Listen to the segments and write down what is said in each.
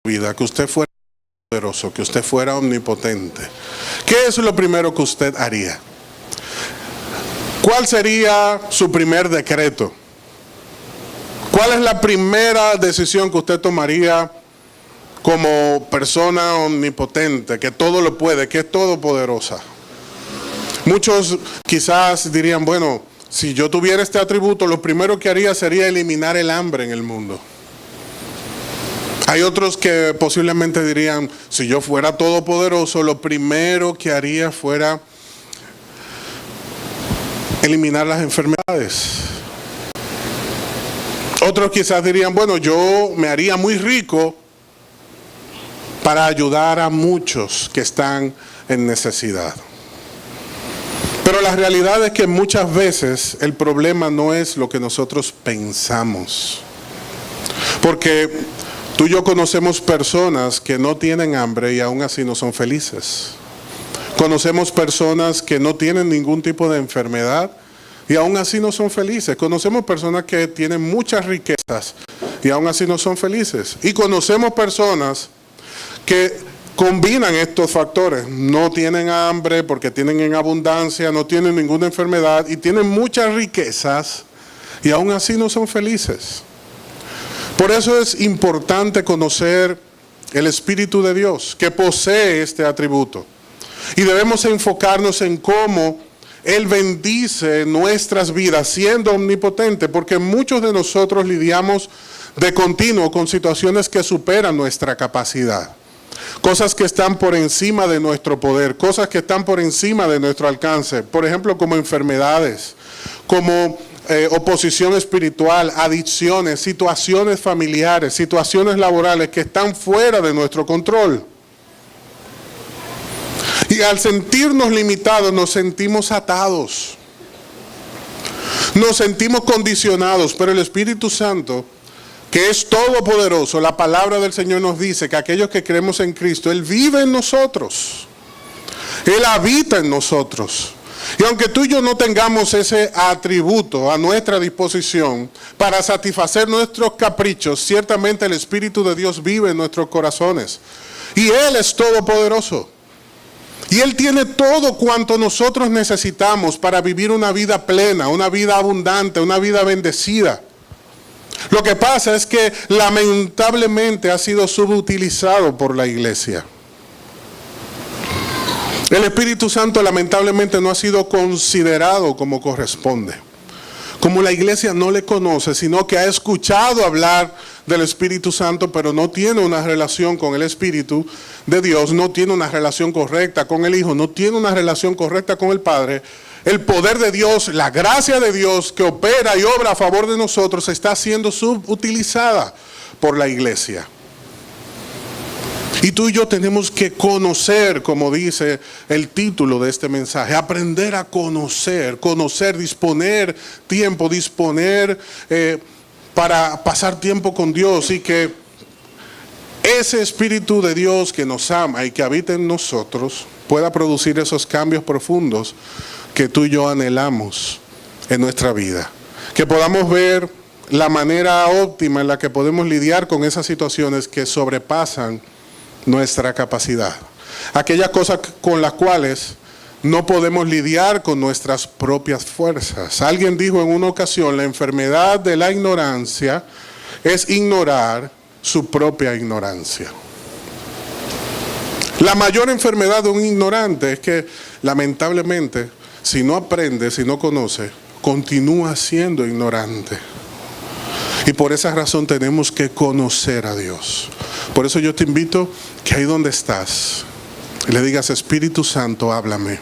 vida, que usted fuera poderoso, que usted fuera omnipotente, ¿qué es lo primero que usted haría? ¿Cuál sería su primer decreto? ¿Cuál es la primera decisión que usted tomaría como persona omnipotente, que todo lo puede, que es todopoderosa? Muchos quizás dirían, bueno, si yo tuviera este atributo, lo primero que haría sería eliminar el hambre en el mundo. Hay otros que posiblemente dirían, si yo fuera todopoderoso, lo primero que haría fuera eliminar las enfermedades. Otros quizás dirían, bueno, yo me haría muy rico para ayudar a muchos que están en necesidad. Pero la realidad es que muchas veces el problema no es lo que nosotros pensamos. Porque tú y yo conocemos personas que no tienen hambre y aún así no son felices. Conocemos personas que no tienen ningún tipo de enfermedad y aún así no son felices. Conocemos personas que tienen muchas riquezas y aún así no son felices. Y conocemos personas que combinan estos factores. No tienen hambre porque tienen en abundancia, no tienen ninguna enfermedad y tienen muchas riquezas y aún así no son felices. Por eso es importante conocer el Espíritu de Dios que posee este atributo. Y debemos enfocarnos en cómo Él bendice nuestras vidas siendo omnipotente, porque muchos de nosotros lidiamos de continuo con situaciones que superan nuestra capacidad. Cosas que están por encima de nuestro poder, cosas que están por encima de nuestro alcance. Por ejemplo, como enfermedades, como oposición espiritual, adicciones, situaciones familiares, situaciones laborales que están fuera de nuestro control. Y al sentirnos limitados, nos sentimos atados. Nos sentimos condicionados, pero el Espíritu Santo, que es todopoderoso, la palabra del Señor nos dice que aquellos que creemos en Cristo, Él vive en nosotros. Él habita en nosotros. Y aunque tú y yo no tengamos ese atributo a nuestra disposición para satisfacer nuestros caprichos, ciertamente el Espíritu de Dios vive en nuestros corazones. Y Él es todopoderoso. Y Él tiene todo cuanto nosotros necesitamos para vivir una vida plena, una vida abundante, una vida bendecida. Lo que pasa es que lamentablemente ha sido subutilizado por la iglesia. El Espíritu Santo lamentablemente no ha sido considerado como corresponde. Como la iglesia no le conoce, sino que ha escuchado hablar del Espíritu Santo, pero no tiene una relación con el Espíritu de Dios, no tiene una relación correcta con el Hijo, no tiene una relación correcta con el Padre. El poder de Dios, la gracia de Dios que opera y obra a favor de nosotros está siendo subutilizada por la iglesia. Y tú y yo tenemos que conocer, como dice el título de este mensaje, aprender a conocer, disponer tiempo, para pasar tiempo con Dios y que ese Espíritu de Dios que nos ama y que habita en nosotros pueda producir esos cambios profundos que tú y yo anhelamos en nuestra vida. Que podamos ver la manera óptima en la que podemos lidiar con esas situaciones que sobrepasan nuestra capacidad. Aquellas cosas con las cuales no podemos lidiar con nuestras propias fuerzas. Alguien dijo en una ocasión, la enfermedad de la ignorancia es ignorar su propia ignorancia. La mayor enfermedad de un ignorante es que lamentablemente, si no aprende, si no conoce, continúa siendo ignorante. Y por esa razón tenemos que conocer a Dios. Por eso yo te invito que ahí donde estás, le digas, Espíritu Santo, háblame.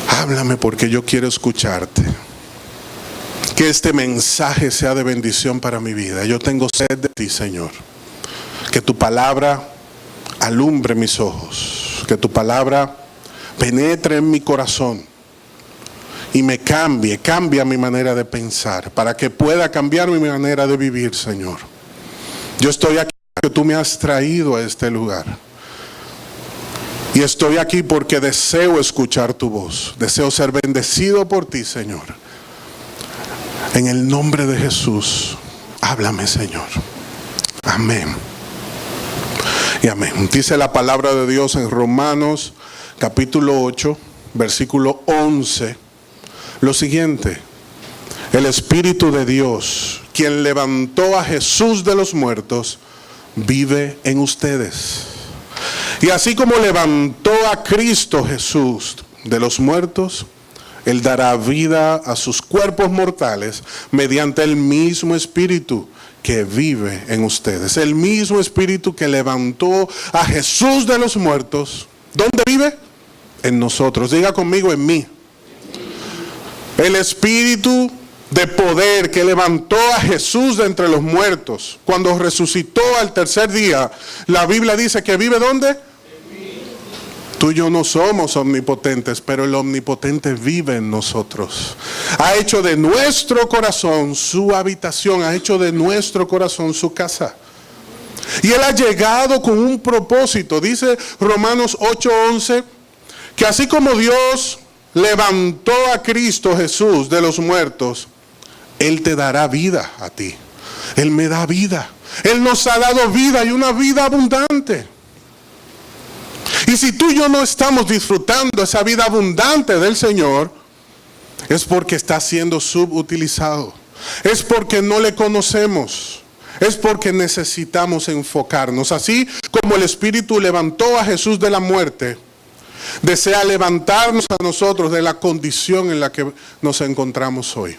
Háblame porque yo quiero escucharte. Que este mensaje sea de bendición para mi vida. Yo tengo sed de ti, Señor. Que tu palabra alumbre mis ojos. Que tu palabra penetre en mi corazón. Y me cambia mi manera de pensar, para que pueda cambiar mi manera de vivir, Señor. Yo estoy aquí porque tú me has traído a este lugar. Y estoy aquí porque deseo escuchar tu voz. Deseo ser bendecido por ti, Señor. En el nombre de Jesús, háblame, Señor. Amén. Y amén. Dice la palabra de Dios en Romanos capítulo 8, versículo 11, lo siguiente: el Espíritu de Dios, quien levantó a Jesús de los muertos, vive en ustedes. Y así como levantó a Cristo Jesús de los muertos, Él dará vida a sus cuerpos mortales mediante el mismo Espíritu que vive en ustedes. El mismo Espíritu que levantó a Jesús de los muertos, ¿dónde vive? En nosotros. Diga conmigo: en mí. El Espíritu de poder que levantó a Jesús de entre los muertos, cuando resucitó al tercer día, la Biblia dice que vive ¿dónde? Tú y yo no somos omnipotentes, pero el omnipotente vive en nosotros. Ha hecho de nuestro corazón su habitación, ha hecho de nuestro corazón su casa. Y Él ha llegado con un propósito. Dice Romanos 8:11, que así como Dios levantó a Cristo Jesús de los muertos, Él te dará vida a ti. Él me da vida. Él nos ha dado vida, y una vida abundante. Y si tú y yo no estamos disfrutando esa vida abundante del Señor, es porque está siendo subutilizado. Es porque no le conocemos. Es porque necesitamos enfocarnos. Así como el Espíritu levantó a Jesús de la muerte, desea levantarnos a nosotros de la condición en la que nos encontramos hoy.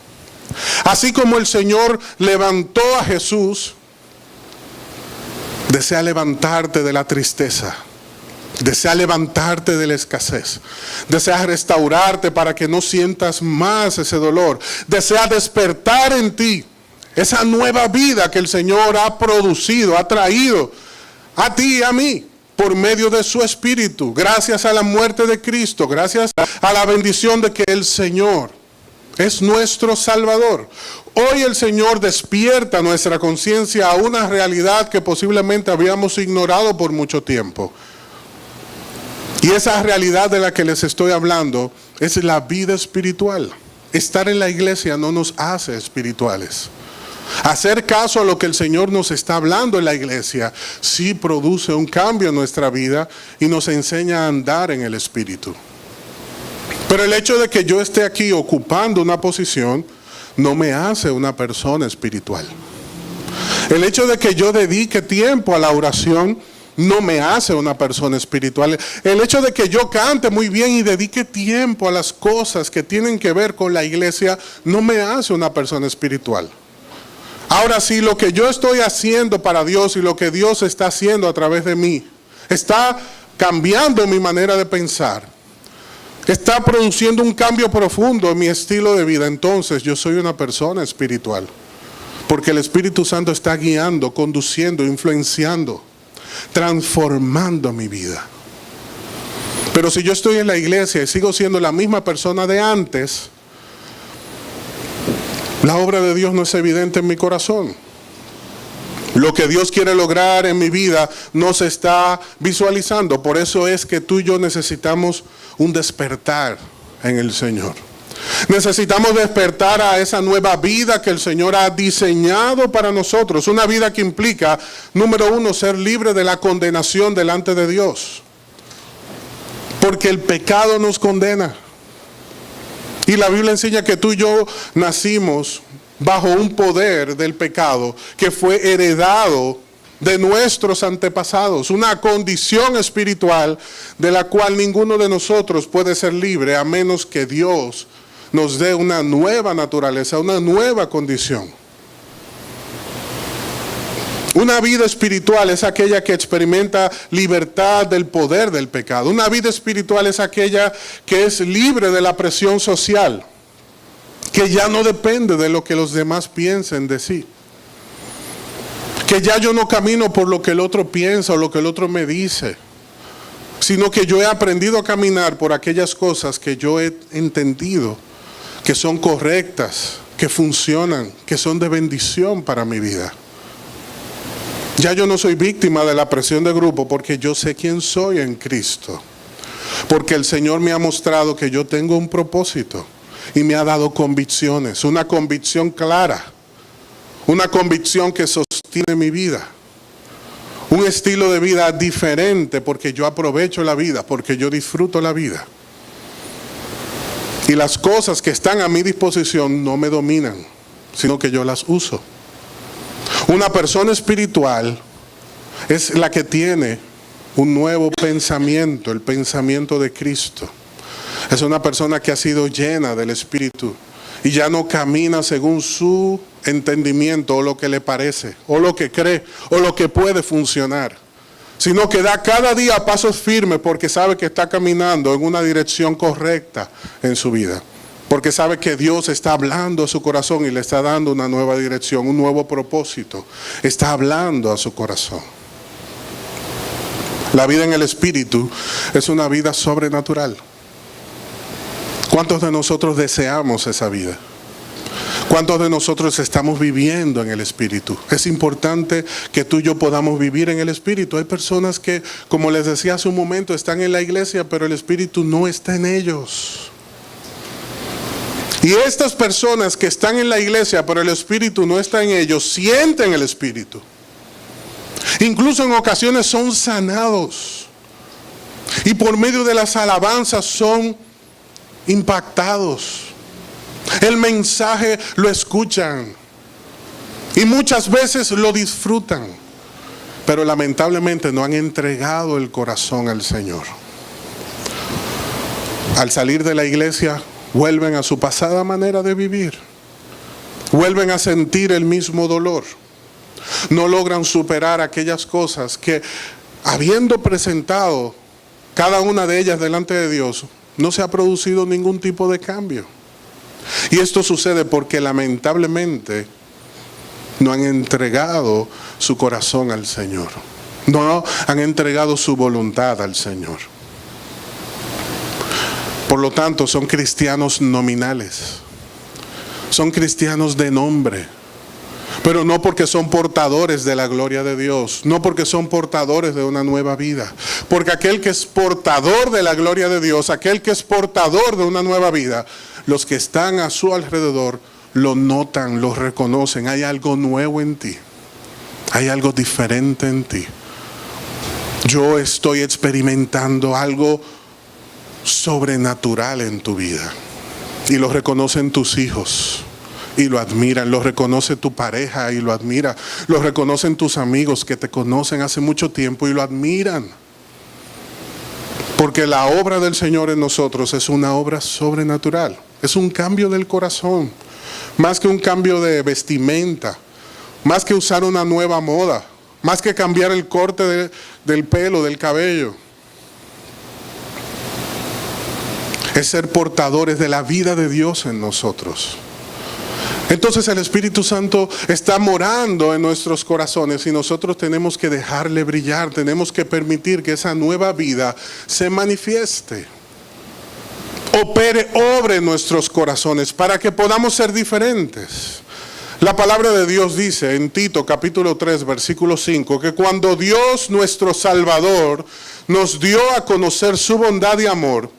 Así como el Señor levantó a Jesús, desea levantarte de la tristeza. Desea levantarte de la escasez. Desea restaurarte para que no sientas más ese dolor. Desea despertar en ti esa nueva vida que el Señor ha producido, ha traído a ti y a mí por medio de su Espíritu. Gracias a la muerte de Cristo, gracias a la bendición de que el Señor es nuestro Salvador. Hoy el Señor despierta nuestra conciencia a una realidad que posiblemente habíamos ignorado por mucho tiempo. Y esa realidad de la que les estoy hablando es la vida espiritual. Estar en la iglesia no nos hace espirituales. Hacer caso a lo que el Señor nos está hablando en la iglesia sí produce un cambio en nuestra vida y nos enseña a andar en el Espíritu. Pero el hecho de que yo esté aquí ocupando una posición no me hace una persona espiritual. El hecho de que yo dedique tiempo a la oración no me hace una persona espiritual. El hecho de que yo cante muy bien y dedique tiempo a las cosas que tienen que ver con la iglesia no me hace una persona espiritual. Ahora, si lo que yo estoy haciendo para Dios y lo que Dios está haciendo a través de mí está cambiando mi manera de pensar, está produciendo un cambio profundo en mi estilo de vida, entonces yo soy una persona espiritual. Porque el Espíritu Santo está guiando, conduciendo, influenciando, transformando mi vida. Pero si yo estoy en la iglesia y sigo siendo la misma persona de antes, la obra de Dios no es evidente en mi corazón. Lo que Dios quiere lograr en mi vida no se está visualizando. Por eso es que tú y yo necesitamos un despertar en el Señor. Necesitamos despertar a esa nueva vida que el Señor ha diseñado para nosotros. Una vida que implica, número uno, ser libre de la condenación delante de Dios. Porque el pecado nos condena. Y la Biblia enseña que tú y yo nacimos bajo un poder del pecado que fue heredado de nuestros antepasados. Una condición espiritual de la cual ninguno de nosotros puede ser libre a menos que Dios nos dé una nueva naturaleza, una nueva condición. Una vida espiritual es aquella que experimenta libertad del poder del pecado. Una vida espiritual es aquella que es libre de la presión social, que ya no depende de lo que los demás piensen de sí. Que ya yo no camino por lo que el otro piensa o lo que el otro me dice, sino que yo he aprendido a caminar por aquellas cosas que yo he entendido que son correctas, que funcionan, que son de bendición para mi vida. Ya yo no soy víctima de la presión de grupo porque yo sé quién soy en Cristo. Porque el Señor me ha mostrado que yo tengo un propósito y me ha dado convicciones, una convicción clara, una convicción que sostiene mi vida. un estilo de vida diferente porque yo aprovecho la vida, porque yo disfruto la vida. Y las cosas que están a mi disposición no me dominan, sino que yo las uso. Una persona espiritual es la que tiene un nuevo pensamiento, el pensamiento de Cristo. Es una persona que ha sido llena del Espíritu y ya no camina según su entendimiento o lo que le parece, o lo que cree, o lo que puede funcionar, sino que da cada día pasos firmes porque sabe que está caminando en una dirección correcta en su vida. Porque sabe que Dios está hablando a su corazón y le está dando una nueva dirección, un nuevo propósito. Está hablando a su corazón. La vida en el Espíritu es una vida sobrenatural. ¿Cuántos de nosotros deseamos esa vida? ¿Cuántos de nosotros estamos viviendo en el Espíritu? Es importante que tú y yo podamos vivir en el Espíritu. Hay personas que, como les decía hace un momento, están en la iglesia, pero el Espíritu no está en ellos. Y estas personas que están en la iglesia, pero el Espíritu no está en ellos, sienten el Espíritu. Incluso en ocasiones son sanados. Y por medio de las alabanzas son impactados. El mensaje lo escuchan. Y muchas veces lo disfrutan. Pero lamentablemente no han entregado el corazón al Señor. Al salir de la iglesia, vuelven a su pasada manera de vivir. Vuelven a sentir el mismo dolor. No logran superar aquellas cosas que, habiendo presentado cada una de ellas delante de Dios, no se ha producido ningún tipo de cambio. Y esto sucede porque lamentablemente no han entregado su corazón al Señor. No han entregado su voluntad al Señor. Por lo tanto, son cristianos nominales. Son cristianos de nombre. Pero no porque son portadores de la gloria de Dios. No porque son portadores de una nueva vida. Porque aquel que es portador de la gloria de Dios, aquel que es portador de una nueva vida, los que están a su alrededor lo notan, lo reconocen. Hay algo nuevo en ti. Hay algo diferente en ti. Yo estoy experimentando algo sobrenatural en tu vida. Y lo reconocen tus hijos y lo admiran. Lo reconoce tu pareja y lo admira. Lo reconocen tus amigos que te conocen hace mucho tiempo y lo admiran. Porque la obra del Señor en nosotros es una obra sobrenatural. Es un cambio del corazón. Más que un cambio de vestimenta. Más que usar una nueva moda. Más que cambiar el corte del pelo, del cabello. Es ser portadores de la vida de Dios en nosotros. Entonces el Espíritu Santo está morando en nuestros corazones y nosotros tenemos que dejarle brillar, tenemos que permitir que esa nueva vida se manifieste, obre en nuestros corazones para que podamos ser diferentes. La palabra de Dios dice en Tito capítulo 3 versículo 5 que cuando Dios nuestro Salvador nos dio a conocer su bondad y amor,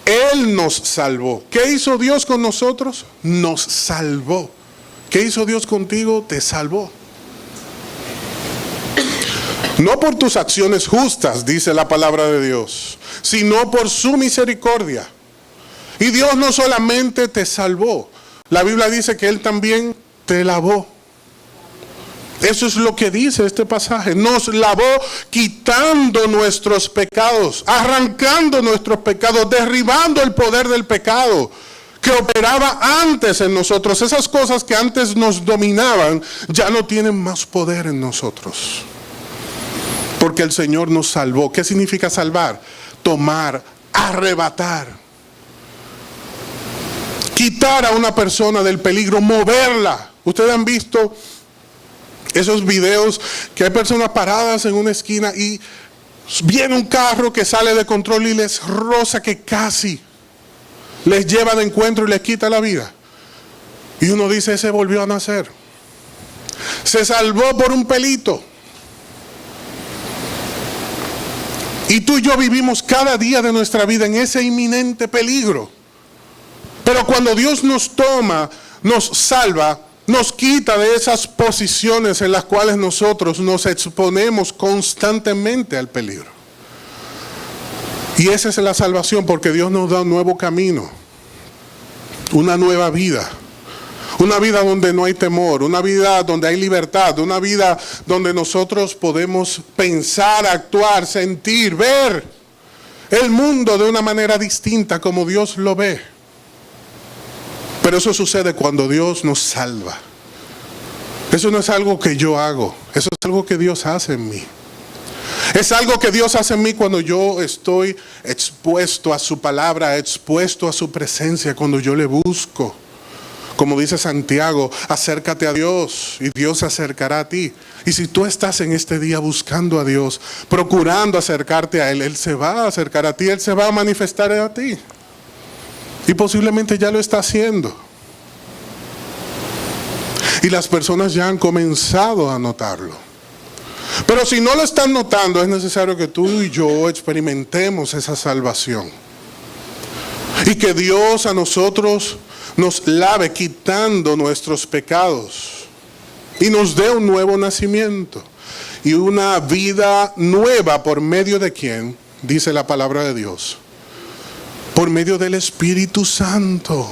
Él nos salvó. ¿Qué hizo Dios con nosotros? Nos salvó. ¿Qué hizo Dios contigo? Te salvó. No por tus acciones justas, dice la palabra de Dios, sino por su misericordia. Y Dios no solamente te salvó, la Biblia dice que Él también te lavó. Eso es lo que dice este pasaje. Nos lavó quitando nuestros pecados, arrancando nuestros pecados, derribando el poder del pecado que operaba antes en nosotros. Esas cosas que antes nos dominaban ya no tienen más poder en nosotros. Porque el Señor nos salvó. ¿Qué significa salvar? Tomar, arrebatar. Quitar a una persona del peligro, moverla. Ustedes han visto esos videos que hay personas paradas en una esquina y viene un carro que sale de control y les roza, que casi les lleva de encuentro y les quita la vida. Y uno dice, ese volvió a nacer. Se salvó por un pelito. Y tú y yo vivimos cada día de nuestra vida en ese inminente peligro. Pero cuando Dios nos toma, nos salva, nos quita de esas posiciones en las cuales nosotros nos exponemos constantemente al peligro. Y esa es la salvación, porque Dios nos da un nuevo camino, una nueva vida. Una vida donde no hay temor, una vida donde hay libertad, una vida donde nosotros podemos pensar, actuar, sentir, ver el mundo de una manera distinta como Dios lo ve. Pero eso sucede cuando Dios nos salva. Eso no es algo que yo hago, eso es algo que Dios hace en mí. Es algo que Dios hace en mí cuando yo estoy expuesto a su palabra, expuesto a su presencia, cuando yo le busco. Como dice Santiago, acércate a Dios y Dios se acercará a ti. Y si tú estás en este día buscando a Dios, procurando acercarte a Él, Él se va a acercar a ti, Él se va a manifestar a ti. Y posiblemente ya lo está haciendo. Y las personas ya han comenzado a notarlo. Pero si no lo están notando, es necesario que tú y yo experimentemos esa salvación. Y que Dios a nosotros nos lave quitando nuestros pecados. Y nos dé un nuevo nacimiento. Y una vida nueva, ¿por medio de quién? Dice la palabra de Dios. Por medio del Espíritu Santo.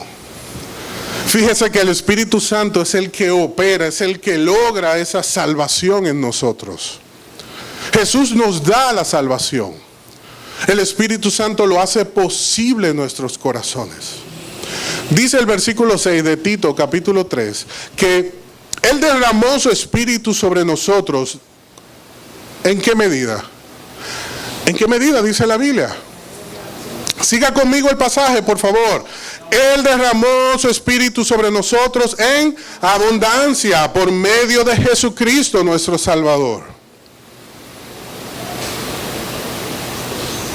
Fíjese que el Espíritu Santo es el que opera, es el que logra esa salvación en nosotros. Jesús nos da la salvación. El Espíritu Santo lo hace posible en nuestros corazones. Dice el versículo 6 de Tito, capítulo 3, que Él derramó su Espíritu sobre nosotros. ¿En qué medida? ¿En qué medida dice la Biblia? Siga conmigo el pasaje, por favor. Él derramó su Espíritu sobre nosotros en abundancia por medio de Jesucristo nuestro Salvador.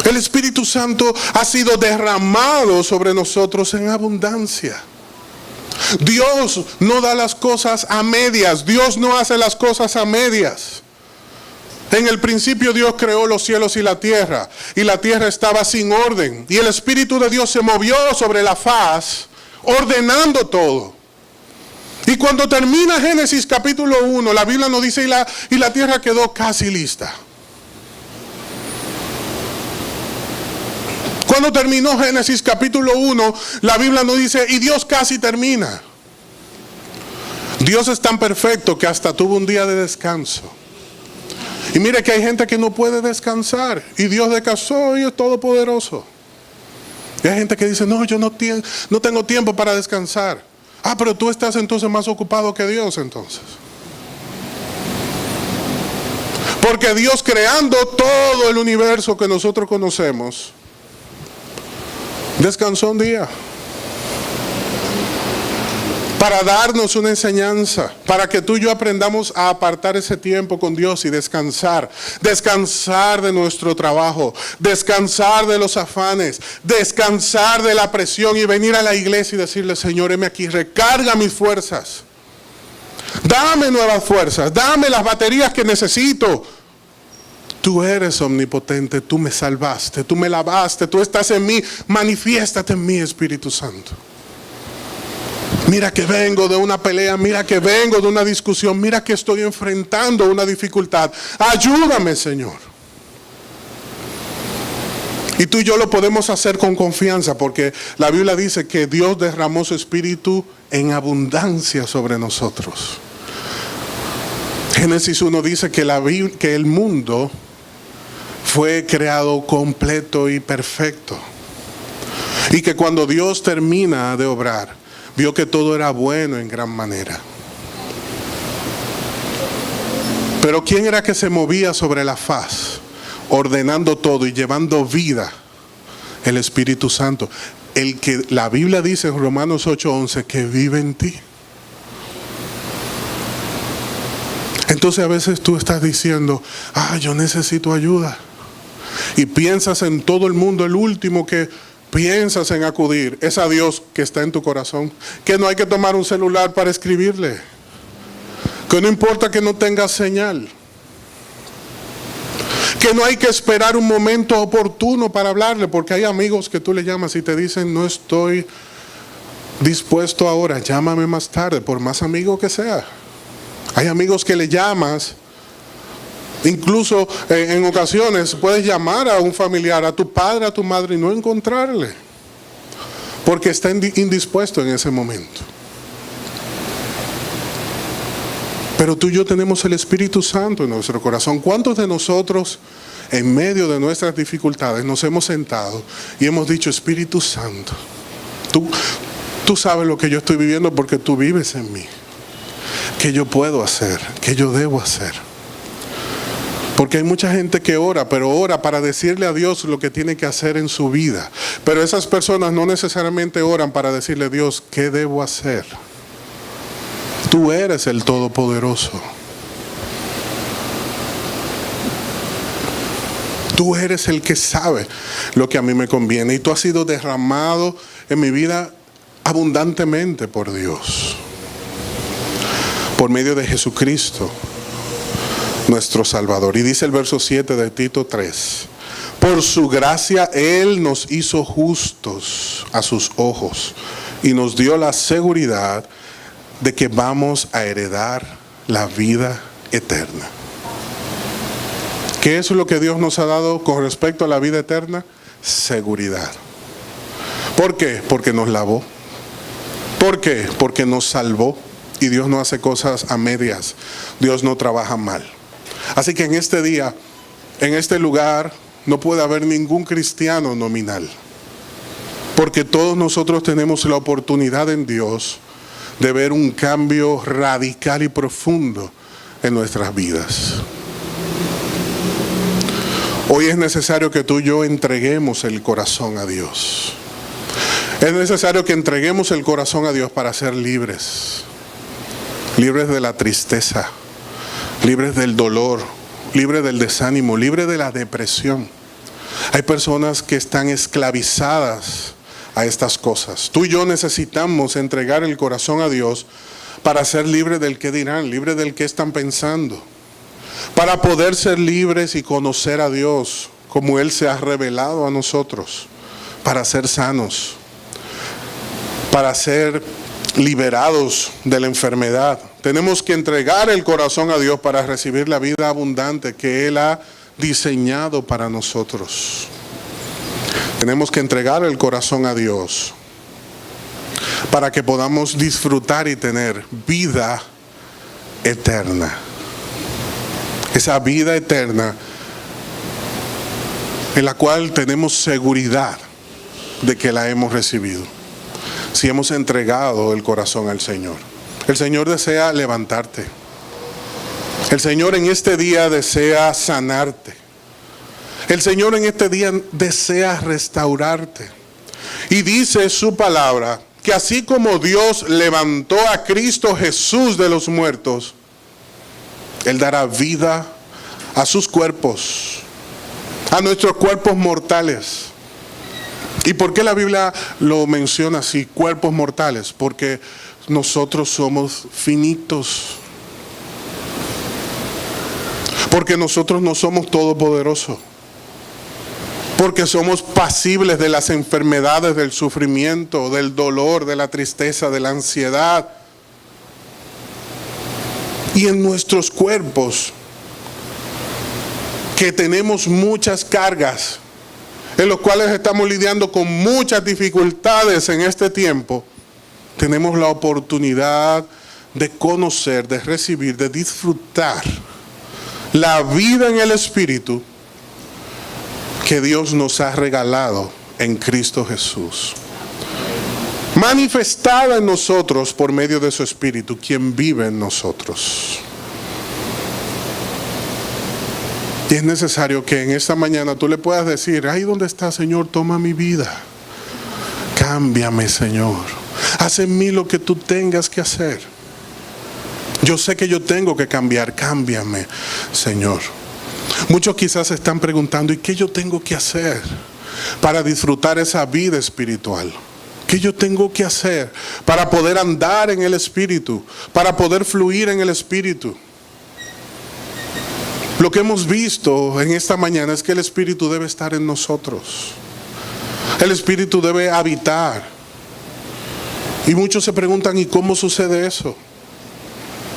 El Espíritu Santo ha sido derramado sobre nosotros en abundancia. Dios no da las cosas a medias. Dios no hace las cosas a medias. En el principio Dios creó los cielos y la tierra estaba sin orden. Y el Espíritu de Dios se movió sobre la faz, ordenando todo. Y cuando termina Génesis capítulo 1, la Biblia nos dice, y la tierra quedó casi lista. Cuando terminó Génesis capítulo 1, la Biblia nos dice, y Dios casi termina. Dios es tan perfecto que hasta tuvo un día de descanso. Y mire que hay gente que no puede descansar. Y Dios descansó y es todopoderoso. Y hay gente que dice, no, yo no tengo tiempo para descansar. Ah, pero tú estás entonces más ocupado que Dios entonces. Porque Dios, creando todo el universo que nosotros conocemos, descansó un día. Para darnos una enseñanza, para que tú y yo aprendamos a apartar ese tiempo con Dios y descansar. Descansar de nuestro trabajo, descansar de los afanes, descansar de la presión y venir a la iglesia y decirle, Señor, heme aquí, recarga mis fuerzas. Dame nuevas fuerzas, dame las baterías que necesito. Tú eres omnipotente, tú me salvaste, tú me lavaste, tú estás en mí, manifiéstate en mí, Espíritu Santo. Mira que vengo de una pelea, mira que vengo de una discusión, mira que estoy enfrentando una dificultad. Ayúdame, Señor. Y tú y yo lo podemos hacer con confianza porque la Biblia dice que Dios derramó su Espíritu en abundancia sobre nosotros. Génesis 1 dice que el mundo fue creado completo y perfecto. Y que cuando Dios termina de obrar, vio que todo era bueno en gran manera. Pero ¿quién era que se movía sobre la faz, ordenando todo y llevando vida? El Espíritu Santo. El que la Biblia dice en Romanos 8:11 que vive en ti. Entonces a veces tú estás diciendo, yo necesito ayuda. Y piensas en todo el mundo, el último que piensas en acudir es a Dios que está en tu corazón. Que no hay que tomar un celular para escribirle. Que no importa que no tengas señal. Que no hay que esperar un momento oportuno para hablarle. Porque hay amigos que tú le llamas y te dicen, no estoy dispuesto ahora? Llámame más tarde, por más amigo que sea. Hay amigos que le llamas. Incluso en ocasiones puedes llamar a un familiar, a tu padre, a tu madre, y no encontrarle, porque está indispuesto en ese momento. Pero tú y yo tenemos el Espíritu Santo en nuestro corazón. ¿Cuántos de nosotros, en medio de nuestras dificultades, nos hemos sentado y hemos dicho: Espíritu Santo, tú sabes lo que yo estoy viviendo porque tú vives en mí? ¿Qué yo puedo hacer? ¿Qué yo debo hacer? Porque hay mucha gente que ora, pero ora para decirle a Dios lo que tiene que hacer en su vida. Pero esas personas no necesariamente oran para decirle a Dios: ¿qué debo hacer? Tú eres el Todopoderoso. Tú eres el que sabe lo que a mí me conviene. Y tú has sido derramado en mi vida abundantemente por Dios. Por medio de Jesucristo, nuestro Salvador. Y dice el verso 7 de Tito 3: por su gracia Él nos hizo justos a sus ojos y nos dio la seguridad de que vamos a heredar la vida eterna. ¿Qué es lo que Dios nos ha dado con respecto a la vida eterna? Seguridad. ¿Por qué? Porque nos lavó. ¿Por qué? Porque nos salvó. Y Dios no hace cosas a medias. Dios no trabaja mal. Así que en este día, en este lugar, no puede haber ningún cristiano nominal. Porque todos nosotros tenemos la oportunidad en Dios de ver un cambio radical y profundo en nuestras vidas. Hoy es necesario que tú y yo entreguemos el corazón a Dios. Es necesario que entreguemos el corazón a Dios para ser libres. Libres de la tristeza, libres del dolor, libres del desánimo, libres de la depresión. Hay personas que están esclavizadas a estas cosas. Tú y yo necesitamos entregar el corazón a Dios para ser libres del que dirán, libres del que están pensando, para poder ser libres y conocer a Dios como Él se ha revelado a nosotros, para ser sanos, para ser liberados de la enfermedad. Tenemos que entregar el corazón a Dios para recibir la vida abundante que Él ha diseñado para nosotros. Tenemos que entregar el corazón a Dios para que podamos disfrutar y tener vida eterna. Esa vida eterna en la cual tenemos seguridad de que la hemos recibido, si hemos entregado el corazón al Señor. El Señor desea levantarte. El Señor en este día desea sanarte. El Señor en este día desea restaurarte. Y dice su palabra que así como Dios levantó a Cristo Jesús de los muertos, Él dará vida a sus cuerpos, a nuestros cuerpos mortales. ¿Y por qué la Biblia lo menciona así, cuerpos mortales? Porque nosotros somos finitos. Porque nosotros no somos todopoderosos. Porque somos pasibles de las enfermedades, del sufrimiento, del dolor, de la tristeza, de la ansiedad. Y en nuestros cuerpos, que tenemos muchas cargas, en los cuales estamos lidiando con muchas dificultades en este tiempo, tenemos la oportunidad de conocer, de recibir, de disfrutar la vida en el Espíritu que Dios nos ha regalado en Cristo Jesús, manifestada en nosotros por medio de su Espíritu, quien vive en nosotros. Y es necesario que en esta mañana tú le puedas decir: ahí donde está, Señor, toma mi vida. Cámbiame, Señor. Haz en mí lo que tú tengas que hacer. Yo sé que yo tengo que cambiar. Cámbiame, Señor. Muchos quizás están preguntando: ¿y qué yo tengo que hacer para disfrutar esa vida espiritual? ¿Qué yo tengo que hacer para poder andar en el Espíritu? Para poder fluir en el Espíritu. Lo que hemos visto en esta mañana es que el Espíritu debe estar en nosotros. El Espíritu debe habitar. Y muchos se preguntan, ¿y cómo sucede eso?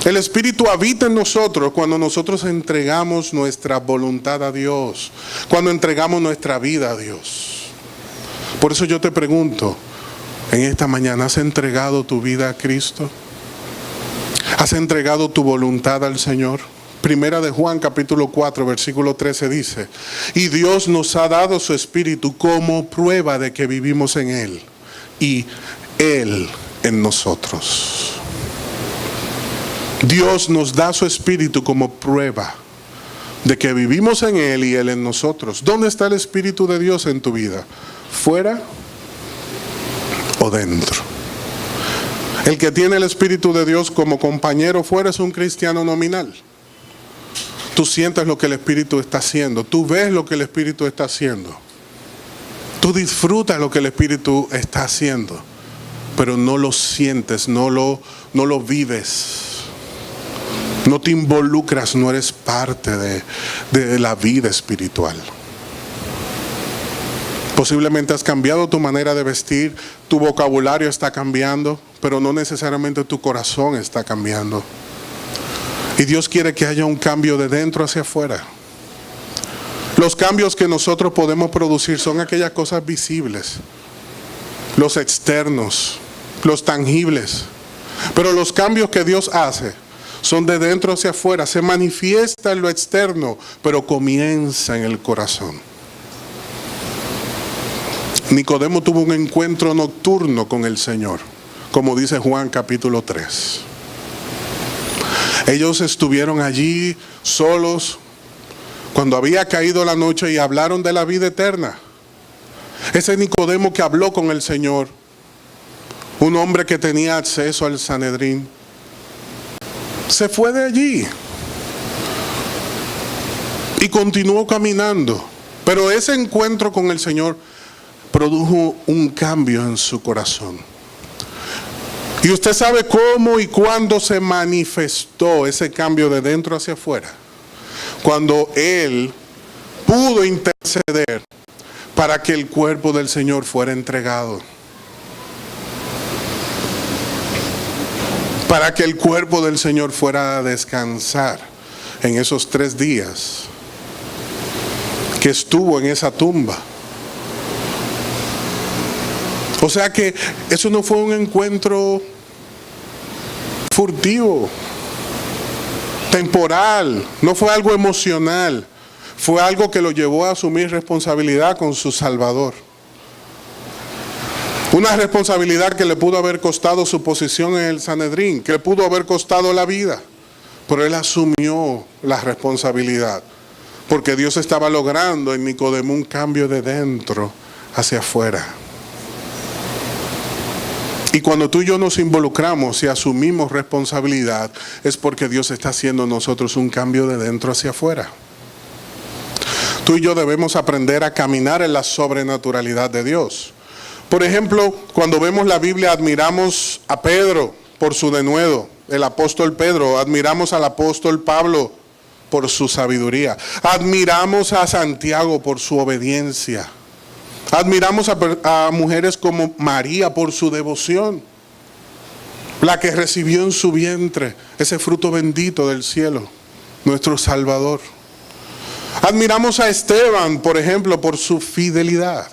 El Espíritu habita en nosotros cuando nosotros entregamos nuestra voluntad a Dios, cuando entregamos nuestra vida a Dios. Por eso yo te pregunto, en esta mañana, ¿has entregado tu vida a Cristo? ¿Has entregado tu voluntad al Señor? Primera de Juan capítulo 4 versículo 13 dice, y Dios nos ha dado su Espíritu como prueba de que vivimos en Él y Él en nosotros. Dios nos da su Espíritu como prueba de que vivimos en Él y Él en nosotros. ¿Dónde está el Espíritu de Dios en tu vida? ¿Fuera o dentro? El que tiene el Espíritu de Dios como compañero fuera es un cristiano nominal. Tú sientes lo que el Espíritu está haciendo, tú ves lo que el Espíritu está haciendo, tú disfrutas lo que el Espíritu está haciendo, pero no lo sientes, no lo vives. No te involucras, no eres parte de la vida espiritual. Posiblemente has cambiado tu manera de vestir, tu vocabulario está cambiando, pero no necesariamente tu corazón está cambiando. Y Dios quiere que haya un cambio de dentro hacia afuera. Los cambios que nosotros podemos producir son aquellas cosas visibles, los externos, los tangibles. Pero los cambios que Dios hace son de dentro hacia afuera, se manifiesta en lo externo, pero comienza en el corazón. Nicodemo tuvo un encuentro nocturno con el Señor, como dice Juan capítulo 3. Ellos estuvieron allí solos cuando había caído la noche y hablaron de la vida eterna. Ese Nicodemo que habló con el Señor, un hombre que tenía acceso al Sanedrín, se fue de allí y continuó caminando. Pero ese encuentro con el Señor produjo un cambio en su corazón. Y usted sabe cómo y cuándo se manifestó ese cambio de dentro hacia afuera. Cuando él pudo interceder para que el cuerpo del Señor fuera entregado. Para que el cuerpo del Señor fuera a descansar en esos 3 días que estuvo en esa tumba. O sea que eso no fue un encuentro furtivo, temporal, no fue algo emocional, fue algo que lo llevó a asumir responsabilidad con su Salvador. Una responsabilidad que le pudo haber costado su posición en el Sanedrín, que le pudo haber costado la vida, pero él asumió la responsabilidad, porque Dios estaba logrando en Nicodemo un cambio de dentro hacia afuera. Y cuando tú y yo nos involucramos y asumimos responsabilidad, es porque Dios está haciendo en nosotros un cambio de dentro hacia afuera. Tú y yo debemos aprender a caminar en la sobrenaturalidad de Dios. Por ejemplo, cuando vemos la Biblia, admiramos a Pedro por su denuedo, el apóstol Pedro, admiramos al apóstol Pablo por su sabiduría, admiramos a Santiago por su obediencia. Admiramos a mujeres como María por su devoción, la que recibió en su vientre ese fruto bendito del cielo, nuestro Salvador. Admiramos a Esteban, por ejemplo, por su fidelidad.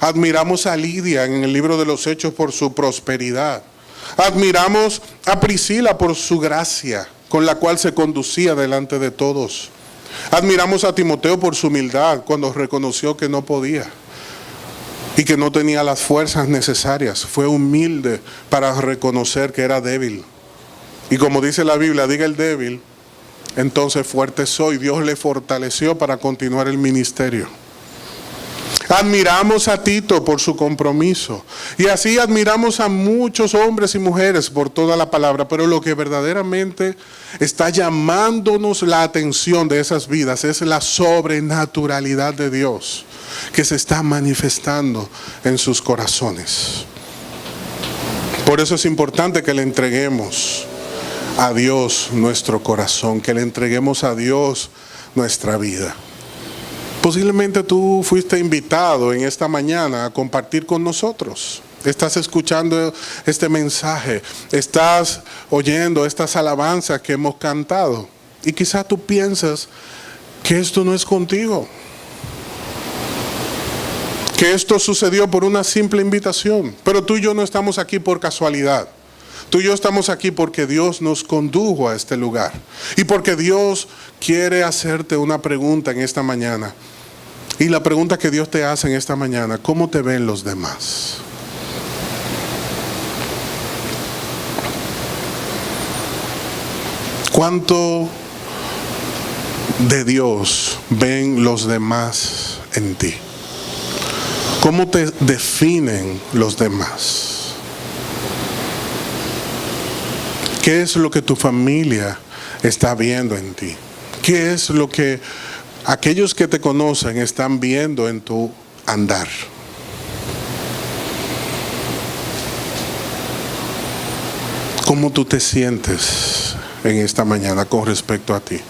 Admiramos a Lidia en el libro de los Hechos por su prosperidad. Admiramos a Priscila por su gracia, con la cual se conducía delante de todos. Admiramos a Timoteo por su humildad cuando reconoció que no podía y que no tenía las fuerzas necesarias. Fue humilde para reconocer que era débil. Y como dice la Biblia, diga el débil, entonces fuerte soy. Dios le fortaleció para continuar el ministerio. Admiramos a Tito por su compromiso. Y así admiramos a muchos hombres y mujeres por toda la palabra. Pero lo que verdaderamente está llamándonos la atención de esas vidas es la sobrenaturalidad de Dios que se está manifestando en sus corazones. Por eso es importante que le entreguemos a Dios nuestro corazón, que le entreguemos a Dios nuestra vida. Posiblemente tú fuiste invitado en esta mañana a compartir con nosotros. Estás escuchando este mensaje, estás oyendo estas alabanzas que hemos cantado y quizás tú piensas que esto no es contigo, que esto sucedió por una simple invitación, pero tú y yo no estamos aquí por casualidad. Tú y yo estamos aquí porque Dios nos condujo a este lugar y porque Dios quiere hacerte una pregunta en esta mañana. Y la pregunta que Dios te hace en esta mañana: ¿cómo te ven los demás? ¿Cuánto de Dios ven los demás en ti? ¿Cómo te definen los demás? ¿Qué es lo que tu familia está viendo en ti? ¿Qué es lo que aquellos que te conocen están viendo en tu andar? ¿Cómo tú te sientes en esta mañana con respecto a ti?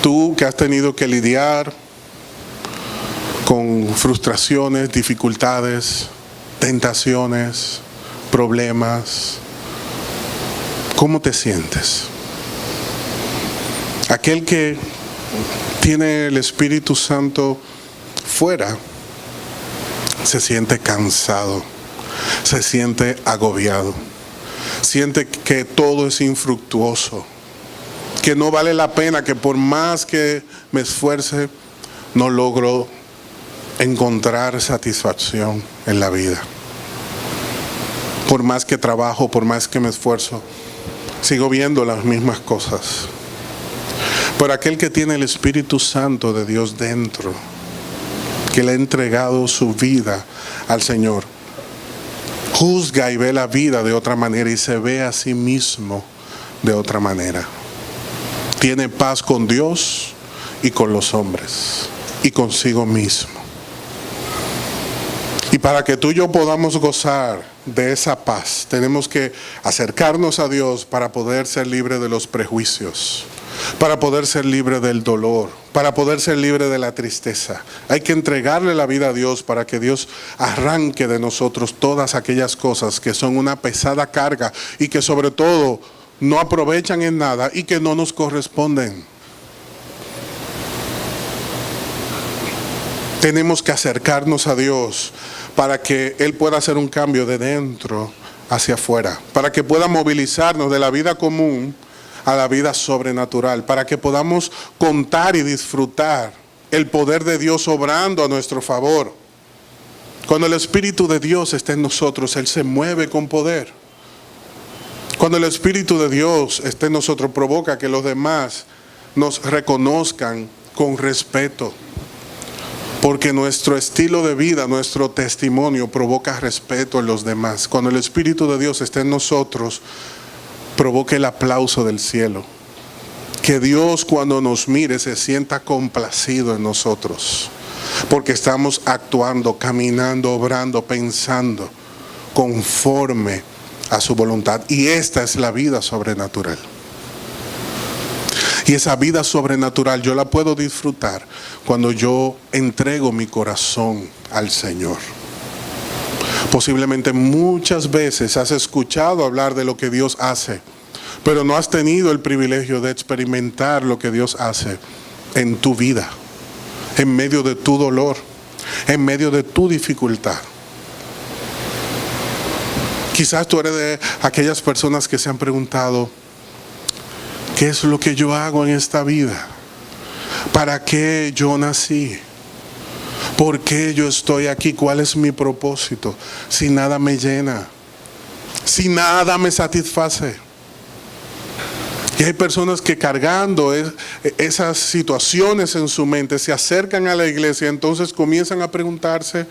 Tú que has tenido que lidiar con frustraciones, dificultades, tentaciones, problemas, ¿cómo te sientes? Aquel que tiene el Espíritu Santo fuera se siente cansado, se siente agobiado, siente que todo es infructuoso, que no vale la pena, que por más que me esfuerce no logro encontrar satisfacción en la vida. Por más que trabajo, por más que me esfuerzo, sigo viendo las mismas cosas. Pero aquel que tiene el Espíritu Santo de Dios dentro, que le ha entregado su vida al Señor, juzga y ve la vida de otra manera y se ve a sí mismo de otra manera. Tiene paz con Dios y con los hombres y consigo mismo. Y para que tú y yo podamos gozar de esa paz, tenemos que acercarnos a Dios para poder ser libres de los prejuicios, para poder ser libre del dolor, para poder ser libre de la tristeza. Hay que entregarle la vida a Dios para que Dios arranque de nosotros todas aquellas cosas que son una pesada carga y que sobre todo no aprovechan en nada y que no nos corresponden. Tenemos que acercarnos a Dios para que Él pueda hacer un cambio de dentro hacia afuera, para que pueda movilizarnos de la vida común a la vida sobrenatural, para que podamos contar y disfrutar el poder de Dios obrando a nuestro favor. Cuando el Espíritu de Dios está en nosotros, Él se mueve con poder. Cuando el Espíritu de Dios está en nosotros, provoca que los demás nos reconozcan con respeto. Porque nuestro estilo de vida, nuestro testimonio provoca respeto en los demás. Cuando el Espíritu de Dios está en nosotros, provoca el aplauso del cielo. Que Dios cuando nos mire se sienta complacido en nosotros. Porque estamos actuando, caminando, obrando, pensando conforme a su voluntad. Y esta es la vida sobrenatural. Y esa vida sobrenatural yo la puedo disfrutar cuando yo entrego mi corazón al Señor. Posiblemente muchas veces has escuchado hablar de lo que Dios hace, pero no has tenido el privilegio de experimentar lo que Dios hace en tu vida, en medio de tu dolor, en medio de tu dificultad. Quizás tú eres de aquellas personas que se han preguntado: ¿qué es lo que yo hago en esta vida? ¿Para qué yo nací? ¿Por qué yo estoy aquí? ¿Cuál es mi propósito? Si nada me llena, si nada me satisface. Y hay personas que cargando esas situaciones en su mente se acercan a la iglesia, entonces comienzan a preguntarse: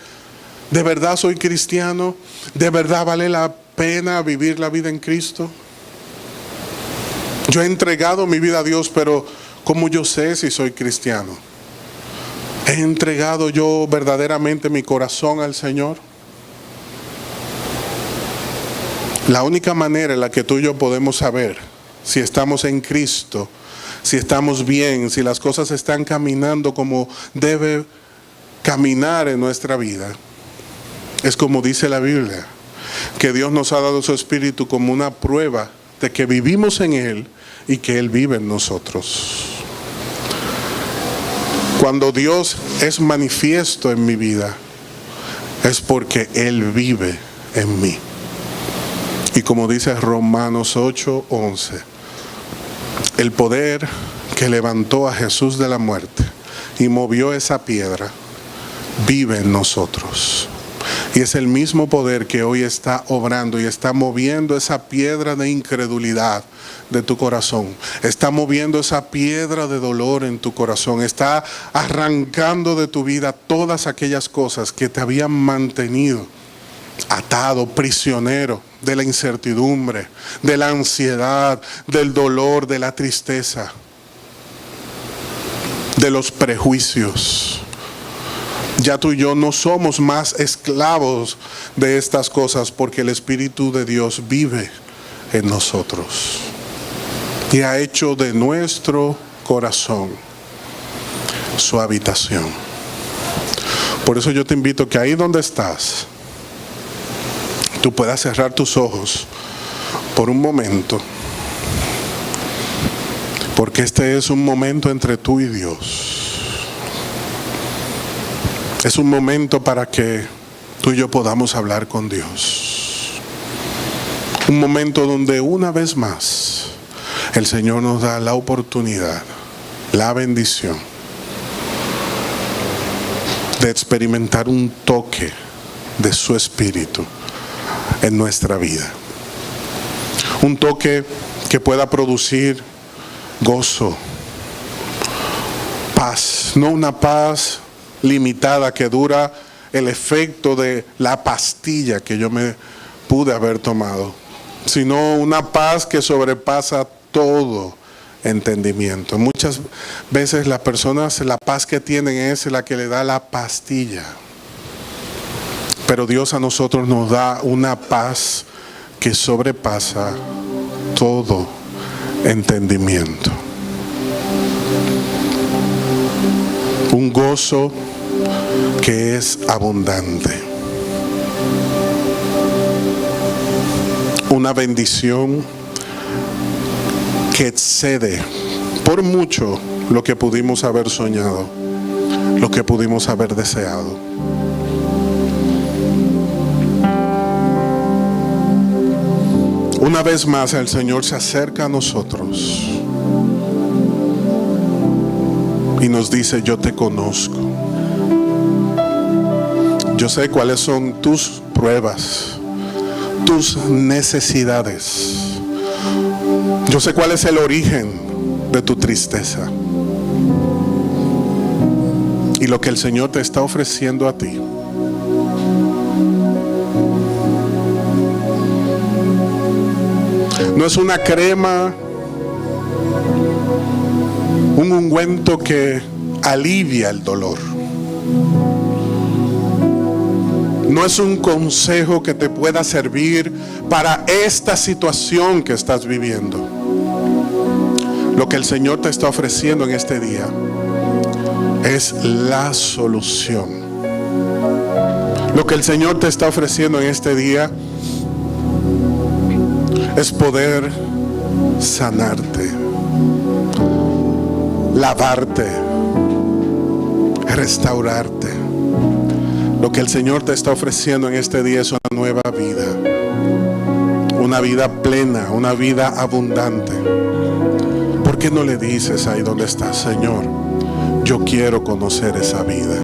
¿de verdad soy cristiano? ¿De verdad vale la pena vivir la vida en Cristo? Yo he entregado mi vida a Dios, pero ¿cómo yo sé si soy cristiano? ¿He entregado yo verdaderamente mi corazón al Señor? La única manera en la que tú y yo podemos saber si estamos en Cristo, si estamos bien, si las cosas están caminando como debe caminar en nuestra vida, Es como dice la Biblia, que Dios nos ha dado su Espíritu como una prueba de que vivimos en Él y que Él vive en nosotros. Cuando Dios es manifiesto en mi vida, es porque Él vive en mí. Y como dice Romanos 8:11, el poder que levantó a Jesús de la muerte y movió esa piedra, vive en nosotros. Y es el mismo poder que hoy está obrando y está moviendo esa piedra de incredulidad de tu corazón. Está moviendo esa piedra de dolor en tu corazón. Está arrancando de tu vida todas aquellas cosas que te habían mantenido atado, prisionero de la incertidumbre, de la ansiedad, del dolor, de la tristeza, de los prejuicios. Ya tú y yo no somos más esclavos de estas cosas porque el Espíritu de Dios vive en nosotros y ha hecho de nuestro corazón su habitación. Por eso yo te invito que ahí donde estás, tú puedas cerrar tus ojos por un momento, porque este es un momento entre tú y Dios. Es un momento para que tú y yo podamos hablar con Dios. Un momento donde una vez más el Señor nos da la oportunidad, la bendición de experimentar un toque de su Espíritu en nuestra vida. Un toque que pueda producir gozo, paz, no una paz limitada que dura el efecto de la pastilla que yo me pude haber tomado, sino una paz que sobrepasa todo entendimiento. Muchas veces las personas, la paz que tienen es la que le da la pastilla, pero Dios a nosotros nos da una paz que sobrepasa todo entendimiento. Un gozo que es abundante. Una bendición que excede por mucho lo que pudimos haber soñado, lo que pudimos haber deseado. Una vez más el Señor se acerca a nosotros y nos dice: yo te conozco. Yo sé cuáles son tus pruebas, tus necesidades. Yo sé cuál es el origen de tu tristeza. Y lo que el Señor te está ofreciendo a ti no es una crema, un ungüento que alivia el dolor. No es un consejo que te pueda servir para esta situación que estás viviendo. Lo que el Señor te está ofreciendo en este día es la solución. Lo que el Señor te está ofreciendo en este día es poder sanarte, lavarte, restaurarte. Lo que el Señor te está ofreciendo en este día es una nueva vida, una vida plena, una vida abundante. ¿Por qué no le dices ahí donde estás: Señor, yo quiero conocer esa vida?